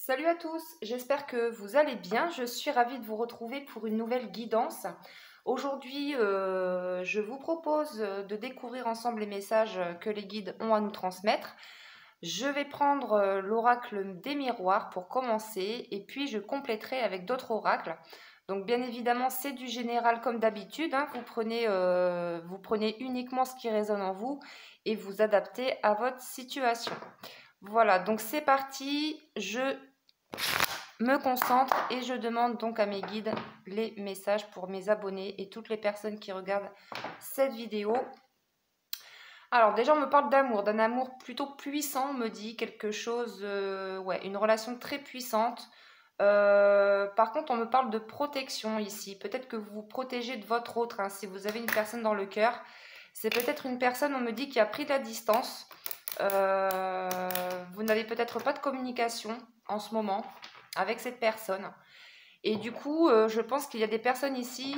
Salut à tous, j'espère que vous allez bien. Je suis ravie de vous retrouver pour une nouvelle guidance. Aujourd'hui, je vous propose de découvrir ensemble les messages que les guides ont à nous transmettre. Je vais prendre l'oracle des miroirs pour commencer et puis je compléterai avec d'autres oracles. Donc bien évidemment, c'est du général comme d'habitude, hein. Vous prenez uniquement ce qui résonne en vous et vous adaptez à votre situation. Voilà, donc c'est parti, je me concentre et je demande donc à mes guides les messages pour mes abonnés et toutes les personnes qui regardent cette vidéo. Alors déjà on me parle d'amour, d'un amour plutôt puissant, on me dit quelque chose, ouais, une relation très puissante. Par contre on me parle de protection ici, peut-être que vous vous protégez de votre autre, hein, si vous avez une personne dans le cœur. C'est peut-être une personne, on me dit, qui a pris de la distance. Vous n'avez peut-être pas de communication en ce moment avec cette personne. Et du coup, je pense qu'il y a des personnes ici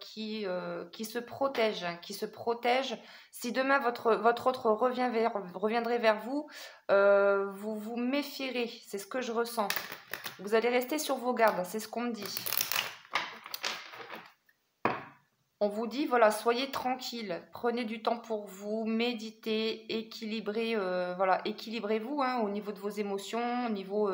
qui se protègent, hein, qui se protègent. Si demain votre autre reviendrait vers vous, vous vous méfierez. C'est ce que je ressens. Vous allez rester sur vos gardes, c'est ce qu'on me dit. On vous dit, voilà, soyez tranquille, prenez du temps pour vous, méditez, équilibrez, voilà, équilibrez-vous, hein, au niveau de vos émotions, au niveau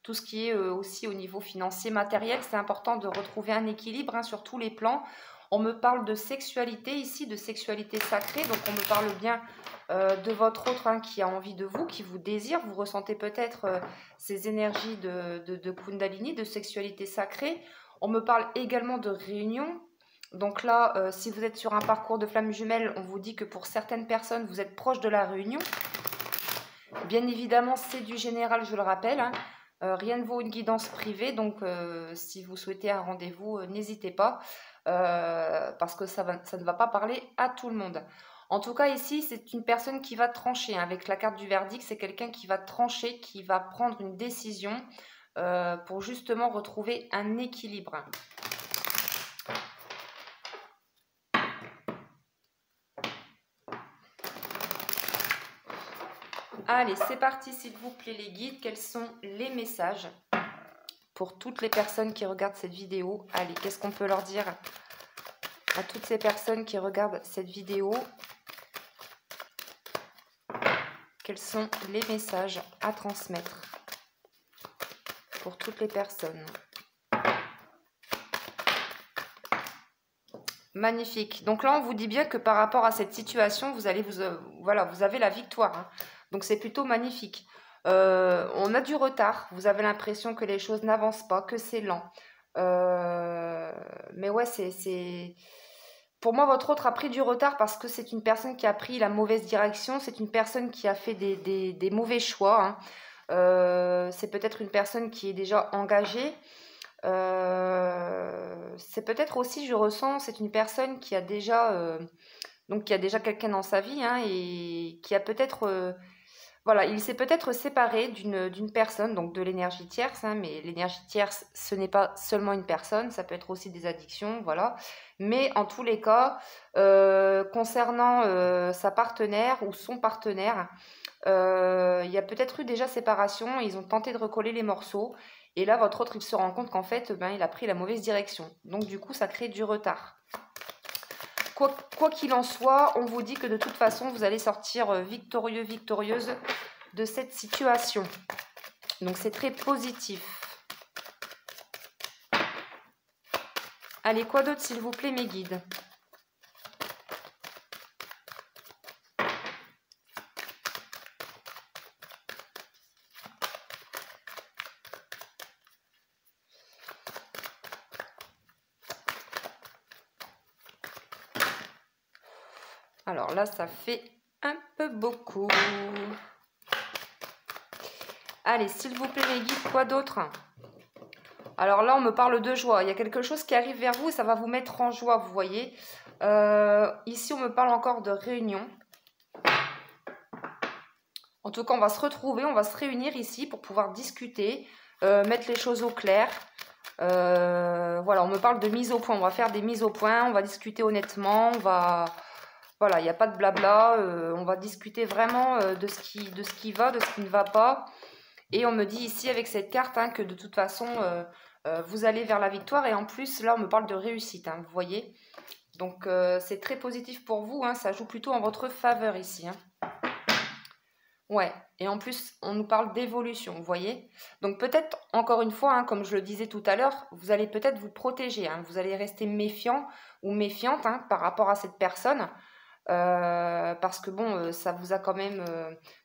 tout ce qui est aussi au niveau financier, matériel. C'est important de retrouver un équilibre, hein, sur tous les plans. On me parle de sexualité ici, de sexualité sacrée, donc on me parle bien de votre autre, hein, qui a envie de vous, qui vous désire. Vous ressentez peut-être ces énergies de Kundalini, de sexualité sacrée. On me parle également de réunion. Donc là, si vous êtes sur un parcours de flamme jumelle, on vous dit que pour certaines personnes, vous êtes proche de la réunion. Bien évidemment, c'est du général, je le rappelle, hein. Rien ne vaut une guidance privée, donc si vous souhaitez un rendez-vous, n'hésitez pas, parce que ça ne va pas parler à tout le monde. En tout cas, ici, c'est une personne qui va trancher, hein. Avec la carte du verdict, c'est quelqu'un qui va trancher, qui va prendre une décision pour justement retrouver un équilibre. Allez, c'est parti, s'il vous plaît, les guides. Quels sont les messages pour toutes les personnes qui regardent cette vidéo? Allez, qu'est-ce qu'on peut leur dire à toutes ces personnes qui regardent cette vidéo? Quels sont les messages à transmettre pour toutes les personnes? Magnifique. Donc là, on vous dit bien que par rapport à cette situation, vous allez voilà, vous avez la victoire, hein. Donc c'est plutôt magnifique. On a du retard. Vous avez l'impression que les choses n'avancent pas, que c'est lent. Mais ouais, pour moi, votre autre a pris du retard parce que c'est une personne qui a pris la mauvaise direction. C'est une personne qui a fait des mauvais choix, hein. C'est peut-être une personne qui est déjà engagée. C'est peut-être aussi, je ressens, c'est une personne qui a déjà, quelqu'un dans sa vie, hein, et qui a peut-être, voilà, il s'est peut-être séparé d'une personne, donc de l'énergie tierce, hein, mais l'énergie tierce, ce n'est pas seulement une personne, ça peut être aussi des addictions, voilà. Mais en tous les cas, concernant sa partenaire ou son partenaire, il y a peut-être eu déjà séparation, ils ont tenté de recoller les morceaux, et là, votre autre, il se rend compte qu'en fait, il a pris la mauvaise direction. Donc, du coup, ça crée du retard. Quoi qu'il en soit, on vous dit que de toute façon, vous allez sortir victorieux, victorieuse de cette situation. Donc, c'est très positif. Allez, quoi d'autre, s'il vous plaît, mes guides? Alors là, ça fait un peu beaucoup. Allez, s'il vous plaît, mes guides, quoi d'autre? Alors là, on me parle de joie. Il y a quelque chose qui arrive vers vous et ça va vous mettre en joie, vous voyez. Ici, on me parle encore de réunion. En tout cas, on va se retrouver, on va se réunir ici pour pouvoir discuter, mettre les choses au clair. Voilà, on me parle de mise au point. On va faire des mises au point, on va discuter honnêtement, voilà, il n'y a pas de blabla, on va discuter vraiment de ce qui va, de ce qui ne va pas. Et on me dit ici avec cette carte hein, que de toute façon, vous allez vers la victoire. Et en plus, là, on me parle de réussite, hein, vous voyez. Donc, c'est très positif pour vous. Hein, ça joue plutôt en votre faveur ici. Hein. Ouais, et en plus, on nous parle d'évolution, vous voyez. Donc peut-être, encore une fois, hein, comme je le disais tout à l'heure, vous allez peut-être vous protéger. Hein, vous allez rester méfiant ou méfiante hein, par rapport à cette personne. Parce que bon, ça vous a quand même,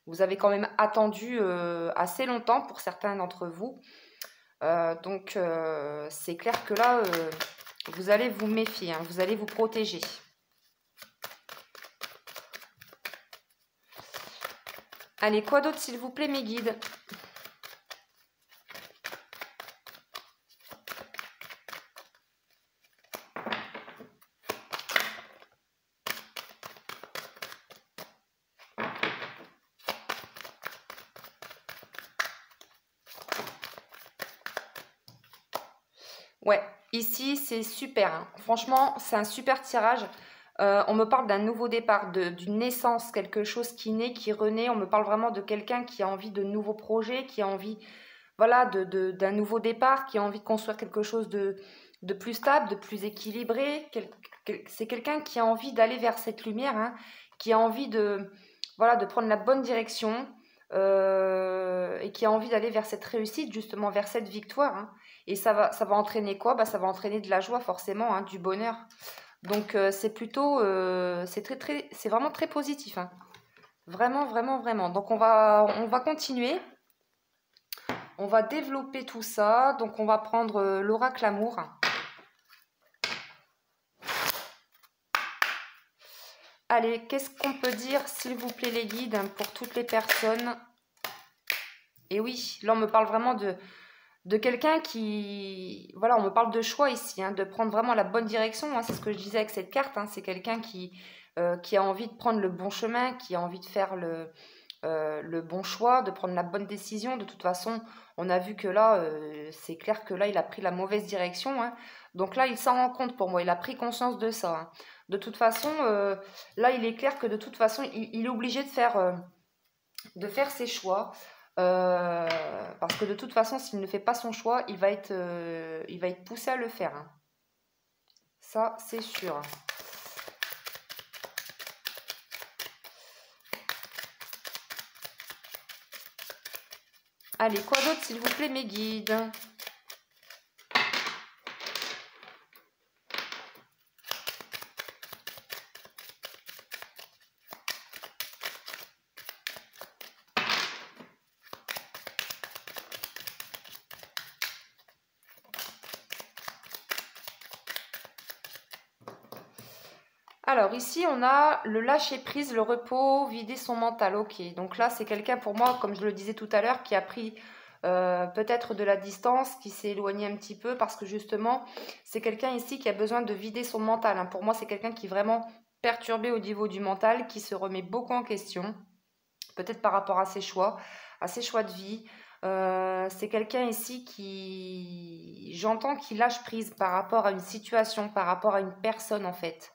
vous avez quand même attendu assez longtemps pour certains d'entre vous. Donc c'est clair que là, vous allez vous méfier, hein, vous allez vous protéger. Allez, quoi d'autre s'il vous plaît mes guides? Ouais, ici c'est super. Hein. Franchement, c'est un super tirage. On me parle d'un nouveau départ, d'une naissance, quelque chose qui naît, qui renaît. On me parle vraiment de quelqu'un qui a envie de nouveaux projets, qui a envie, voilà, d'un nouveau départ, qui a envie de construire quelque chose de plus stable, de plus équilibré. C'est quelqu'un qui a envie d'aller vers cette lumière, hein, qui a envie de, voilà, de prendre la bonne direction et qui a envie d'aller vers cette réussite, justement, vers cette victoire. Hein. Et ça va entraîner quoi? Bah, ça va entraîner de la joie, forcément, hein, du bonheur. Donc, c'est plutôt, c'est vraiment très positif. Hein. Vraiment, vraiment, vraiment. Donc, on va continuer. On va développer tout ça. Donc, on va prendre l'oracle amour. Allez, qu'est-ce qu'on peut dire, s'il vous plaît, les guides, pour toutes les personnes? Et oui, là, on me parle vraiment de quelqu'un qui... Voilà, on me parle de choix ici, hein, de prendre vraiment la bonne direction. Hein, c'est ce que je disais avec cette carte. Hein, c'est quelqu'un qui a envie de prendre le bon chemin, qui a envie de faire le bon choix, de prendre la bonne décision. De toute façon, on a vu que là, c'est clair que là, il a pris la mauvaise direction. Hein. Donc là, il s'en rend compte pour moi. Il a pris conscience de ça. Hein. De toute façon, là, il est clair que de toute façon, il est obligé de faire ses choix. Parce que de toute façon, s'il ne fait pas son choix, il va être poussé à le faire. Hein. Ça, c'est sûr. Allez, quoi d'autre, s'il vous plaît, mes guides? Alors ici, on a le lâcher-prise, le repos, vider son mental. Ok, donc là, c'est quelqu'un pour moi, comme je le disais tout à l'heure, qui a pris peut-être de la distance, qui s'est éloigné un petit peu parce que justement, c'est quelqu'un ici qui a besoin de vider son mental. Hein. Pour moi, c'est quelqu'un qui est vraiment perturbé au niveau du mental, qui se remet beaucoup en question, peut-être par rapport à ses choix de vie. C'est quelqu'un ici qui, j'entends qu'il lâche prise par rapport à une situation, par rapport à une personne en fait.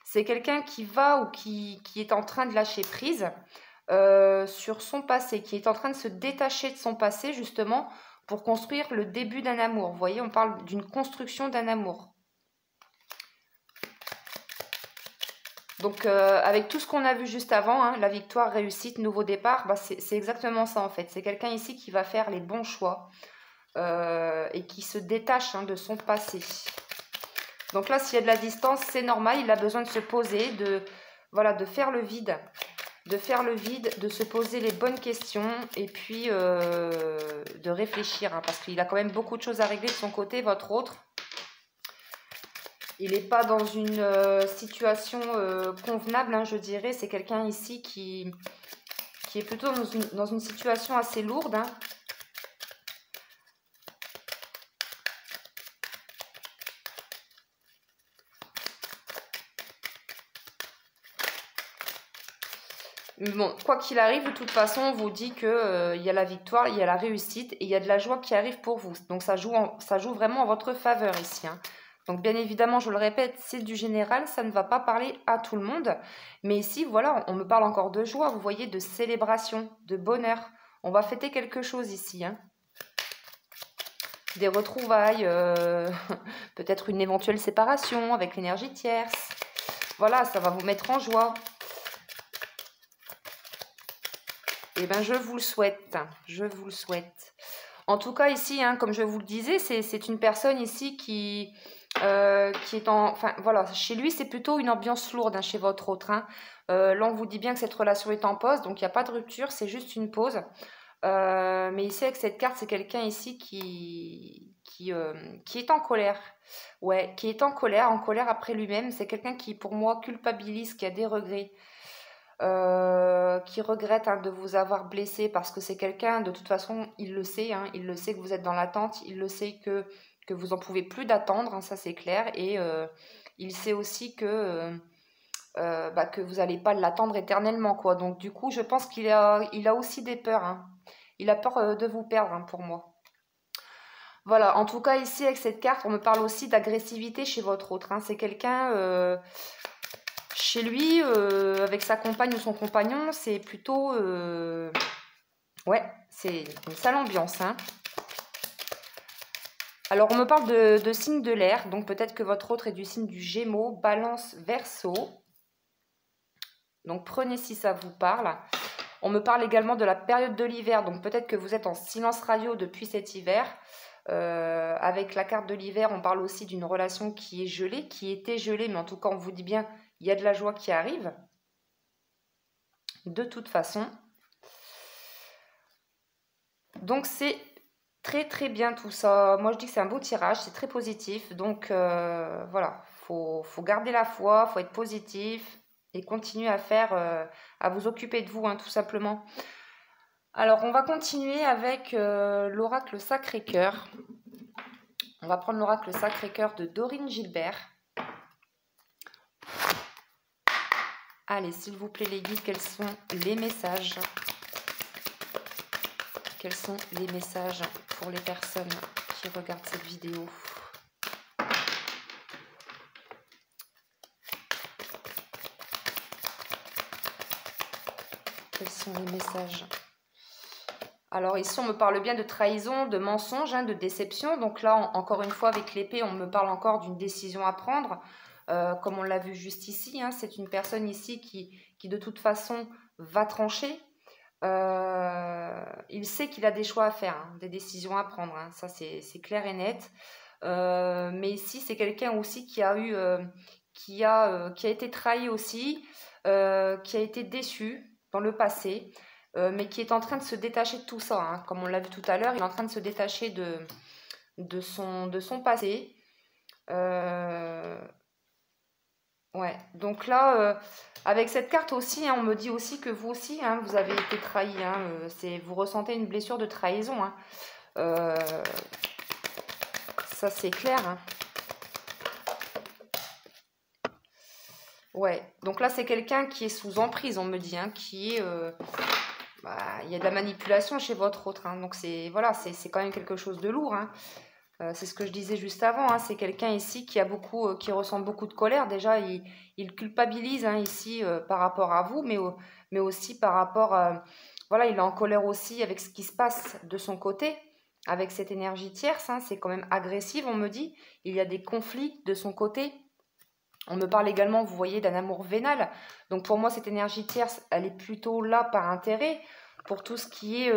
C'est quelqu'un qui va ou qui est en train de lâcher prise sur son passé, qui est en train de se détacher de son passé justement pour construire le début d'un amour. Vous voyez, on parle d'une construction d'un amour. Donc avec tout ce qu'on a vu juste avant, hein, la victoire, réussite, nouveau départ, bah, c'est exactement ça en fait. C'est quelqu'un ici qui va faire les bons choix et qui se détache hein, de son passé. Donc là, s'il y a de la distance, c'est normal. Il a besoin de se poser, de faire le vide. De faire le vide, de se poser les bonnes questions et puis de réfléchir. Hein, parce qu'il a quand même beaucoup de choses à régler de son côté, votre autre. Il n'est pas dans une situation convenable, hein, je dirais. C'est quelqu'un ici qui est plutôt dans une situation assez lourde. Hein. Mais bon, quoi qu'il arrive, de toute façon, on vous dit qu'il y a la victoire, il y a la réussite et il y a de la joie qui arrive pour vous. Donc ça joue vraiment en votre faveur ici. Hein. Donc bien évidemment, je le répète, c'est du général, ça ne va pas parler à tout le monde. Mais ici, voilà, on me parle encore de joie, vous voyez, de célébration, de bonheur. On va fêter quelque chose ici, hein. Des retrouvailles, peut-être une éventuelle séparation avec l'énergie tierce. Voilà, ça va vous mettre en joie. Eh bien, je vous le souhaite. Je vous le souhaite. En tout cas, ici, hein, comme je vous le disais, c'est une personne ici qui est en... Enfin, voilà, chez lui, c'est plutôt une ambiance lourde, hein, chez votre autre. Hein. Là, on vous dit bien que cette relation est en pause, donc il n'y a pas de rupture, c'est juste une pause. Mais ici, avec cette carte, c'est quelqu'un ici qui est en colère. Ouais, qui est en colère après lui-même. C'est quelqu'un qui, pour moi, culpabilise, qui a des regrets. Qui regrette, hein, de vous avoir blessé parce que c'est quelqu'un, de toute façon, il le sait, hein, il le sait que vous êtes dans l'attente, il le sait que vous en pouvez plus d'attendre, hein, ça c'est clair, et il sait aussi que vous n'allez pas l'attendre éternellement, quoi. Donc du coup, je pense qu'il a aussi des peurs, hein. Il a peur de vous perdre, hein, pour moi. Voilà, en tout cas ici avec cette carte, on me parle aussi d'agressivité chez votre autre, hein. C'est quelqu'un... Chez lui, avec sa compagne ou son compagnon, c'est plutôt... Ouais, c'est une sale ambiance, hein. Alors, on me parle de signe de l'air. Donc, peut-être que votre autre est du signe du Gémeaux, Balance, Verseau. Donc, prenez si ça vous parle. On me parle également de la période de l'hiver. Donc, peut-être que vous êtes en silence radio depuis cet hiver. Avec la carte de l'hiver, on parle aussi d'une relation qui est gelée, qui était gelée. Mais en tout cas, on vous dit bien, il y a de la joie qui arrive. De toute façon. Donc, c'est très très bien tout ça. Moi, je dis que c'est un beau tirage, c'est très positif. Donc, voilà, faut garder la foi, faut être positif et continuer à faire, à vous occuper de vous, hein, tout simplement. Alors, on va continuer avec l'oracle Sacré-Cœur. On va prendre l'oracle Sacré-Cœur de Dorine Gilbert. Allez, s'il vous plaît, les guides, quels sont les messages? Quels sont les messages pour les personnes qui regardent cette vidéo? Quels sont les messages? Alors ici, on me parle bien de trahison, de mensonge, hein, de déception. Donc là, encore une fois, avec l'épée, on me parle encore d'une décision à prendre. Comme on l'a vu juste ici, hein, c'est une personne ici qui de toute façon va trancher. Il sait qu'il a des choix à faire, hein, des décisions à prendre, hein, ça c'est clair et net. Mais ici, c'est quelqu'un aussi qui a été trahi aussi, qui a été déçu dans le passé, mais qui est en train de se détacher de tout ça, hein. Comme on l'a vu tout à l'heure, il est en train de se détacher de son passé. Ouais, donc là, avec cette carte aussi, hein, on me dit aussi que vous aussi, hein, vous avez été trahi, hein, vous ressentez une blessure de trahison, hein. Ça c'est clair, hein. Ouais, donc là c'est quelqu'un qui est sous emprise, on me dit, hein, il y a de la manipulation chez votre autre, hein, donc voilà, c'est quand même quelque chose de lourd, hein. C'est ce que je disais juste avant, hein, c'est quelqu'un ici qui ressent beaucoup de colère. Déjà, il culpabilise, hein, ici par rapport à vous, mais aussi par rapport à... Voilà, il est en colère aussi avec ce qui se passe de son côté, avec cette énergie tierce, hein, c'est quand même agressif, on me dit. Il y a des conflits de son côté. On me parle également, vous voyez, d'un amour vénal. Donc pour moi, cette énergie tierce, elle est plutôt là par intérêt, pour tout ce qui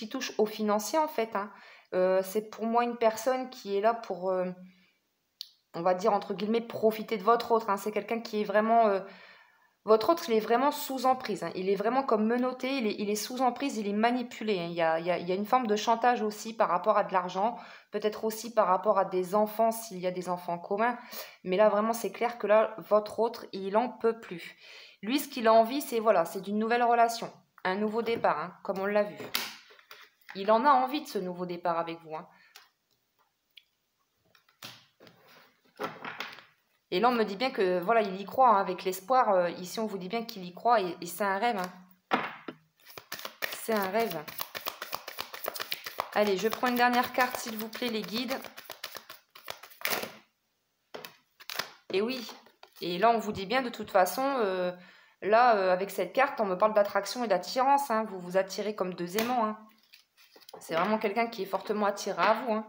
touche au financier, en fait, hein. C'est pour moi une personne qui est là pour, on va dire, entre guillemets, profiter de votre autre, hein. C'est quelqu'un qui est vraiment... votre autre, il est vraiment sous emprise, hein. Il est vraiment comme menotté, il est sous emprise, il est manipulé, hein. Il y a une forme de chantage aussi par rapport à de l'argent, peut-être aussi par rapport à des enfants, s'il y a des enfants communs. Mais là, vraiment, c'est clair que là, votre autre, il n'en peut plus. Lui, ce qu'il a envie, c'est voilà, c'est d'une nouvelle relation, un nouveau départ, hein, comme on l'a vu. Il en a envie de ce nouveau départ avec vous, hein. Et là, on me dit bien que, voilà, il y croit, hein, avec l'espoir. Ici, on vous dit bien qu'il y croit et c'est un rêve, hein. C'est un rêve. Allez, je prends une dernière carte, s'il vous plaît, les guides. Et oui. Et là, on vous dit bien, de toute façon, Là, avec cette carte, on me parle d'attraction et d'attirance. Hein. Vous vous attirez comme deux aimants. Hein. C'est vraiment quelqu'un qui est fortement attiré à vous. Hein.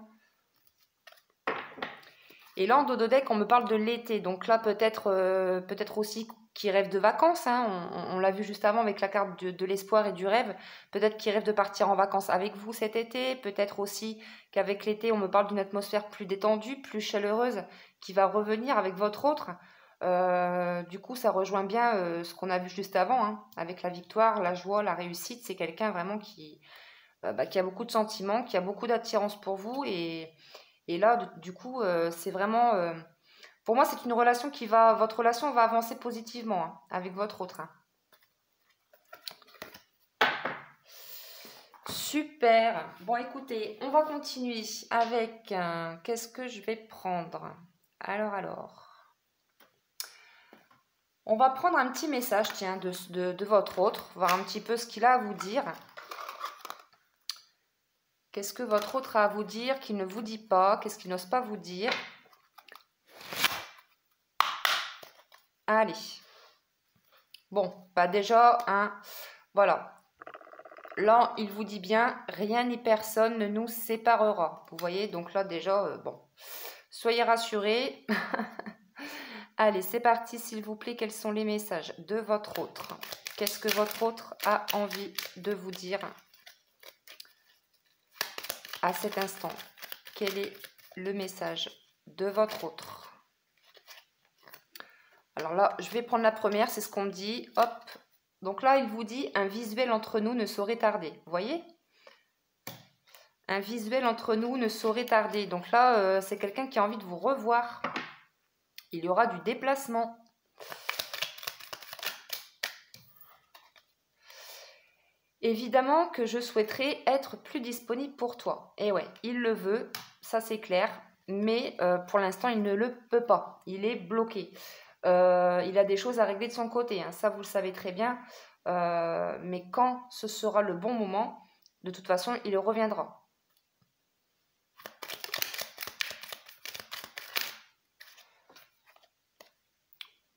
Et là, en dos de deck, on me parle de l'été. Donc là, peut-être aussi qui rêve de vacances. Hein. On l'a vu juste avant avec la carte de l'espoir et du rêve. Peut-être qu'il rêve de partir en vacances avec vous cet été. Peut-être aussi qu'avec l'été, on me parle d'une atmosphère plus détendue, plus chaleureuse, qui va revenir avec votre autre. Du coup, ça rejoint bien ce qu'on a vu juste avant, hein, avec la victoire, la joie, la réussite. C'est quelqu'un vraiment qui a beaucoup de sentiments, qui a beaucoup d'attirance pour vous. Et là, du coup, c'est vraiment... pour moi, c'est une relation votre relation va avancer positivement hein, avec votre autre. Hein. Super. Bon, écoutez, on va continuer avec... qu'est-ce que je vais prendre? Alors... On va prendre un petit message, tiens, de votre autre, voir un petit peu ce qu'il a à vous dire. Qu'est-ce que votre autre a à vous dire qu'il ne vous dit pas? Qu'est-ce qu'il n'ose pas vous dire? Allez. Bon, bah déjà, hein, voilà. Là, il vous dit bien, rien ni personne ne nous séparera. Vous voyez, donc là déjà, bon. Soyez rassurés. Allez, c'est parti, s'il vous plaît. Quels sont les messages de votre autre? Qu'est-ce que votre autre a envie de vous dire à cet instant? Quel est le message de votre autre? Alors là, je vais prendre la première, c'est ce qu'on me dit. Hop. Donc là, il vous dit, un visuel entre nous ne saurait tarder. Vous voyez? Un visuel entre nous ne saurait tarder. Donc là, c'est quelqu'un qui a envie de vous revoir. Il y aura du déplacement. Évidemment que je souhaiterais être plus disponible pour toi. Et ouais, il le veut, ça c'est clair. Mais pour l'instant, il ne le peut pas. Il est bloqué. Il a des choses à régler de son côté. Hein. Ça, vous le savez très bien. Mais quand ce sera le bon moment, de toute façon, il reviendra.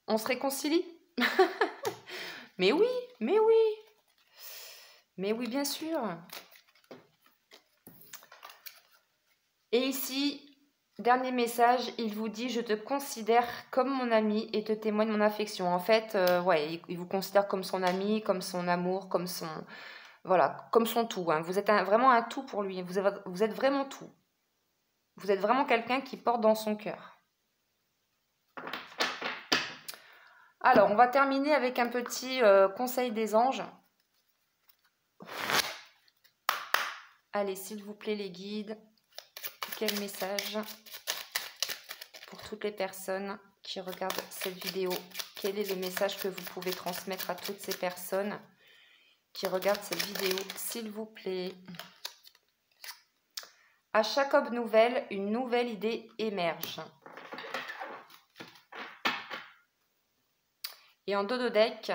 On se réconcilie? Mais oui, mais oui. Mais oui, bien sûr. Et ici, dernier message, il vous dit « Je te considère comme mon ami et te témoigne mon affection ». En fait, ouais, il vous considère comme son ami, comme son amour, comme son... Voilà, comme son tout. Hein. Vous êtes vraiment un tout pour lui. Vous êtes vraiment tout. Vous êtes vraiment quelqu'un qui porte dans son cœur. Alors, on va terminer avec un petit conseil des anges. Allez, s'il vous plaît, les guides, quel message pour toutes les personnes qui regardent cette vidéo? Quel est le message que vous pouvez transmettre à toutes ces personnes qui regardent cette vidéo, s'il vous plaît? À chaque aube nouvelle, une nouvelle idée émerge. Et en dos de deck,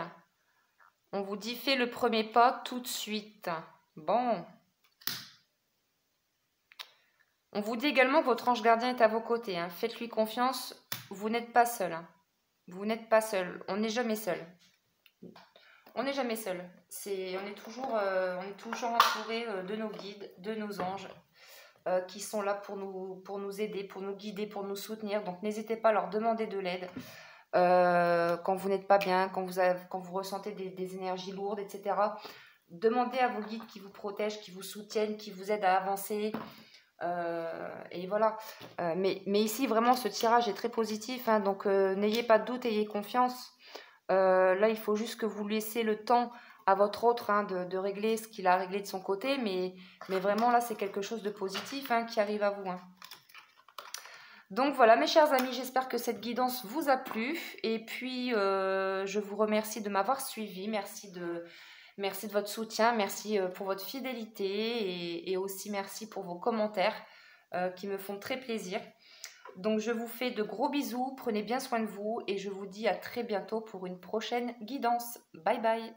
on vous dit « Fais le premier pas tout de suite ». Bon. On vous dit également que votre ange gardien est à vos côtés. Hein. Faites-lui confiance, vous n'êtes pas seul. Hein. Vous n'êtes pas seul, on n'est jamais seul. On n'est jamais seul. On est toujours entouré de nos guides, de nos anges, qui sont là pour nous aider, pour nous guider, pour nous soutenir. Donc n'hésitez pas à leur demander de l'aide. Quand vous n'êtes pas bien, quand vous ressentez des énergies lourdes, etc. Demandez à vos guides qui vous protègent, qui vous soutiennent, qui vous aident à avancer. Et voilà. Mais ici, vraiment, ce tirage est très positif. Hein, donc, n'ayez pas de doute, ayez confiance. Là, il faut juste que vous laissiez le temps à votre autre hein, de régler ce qu'il a réglé de son côté. Mais vraiment, là, c'est quelque chose de positif hein, qui arrive à vous. Hein. Donc voilà mes chers amis, j'espère que cette guidance vous a plu et puis je vous remercie de m'avoir suivi, merci de votre soutien, merci pour votre fidélité et aussi merci pour vos commentaires qui me font très plaisir. Donc je vous fais de gros bisous, prenez bien soin de vous et je vous dis à très bientôt pour une prochaine guidance. Bye bye.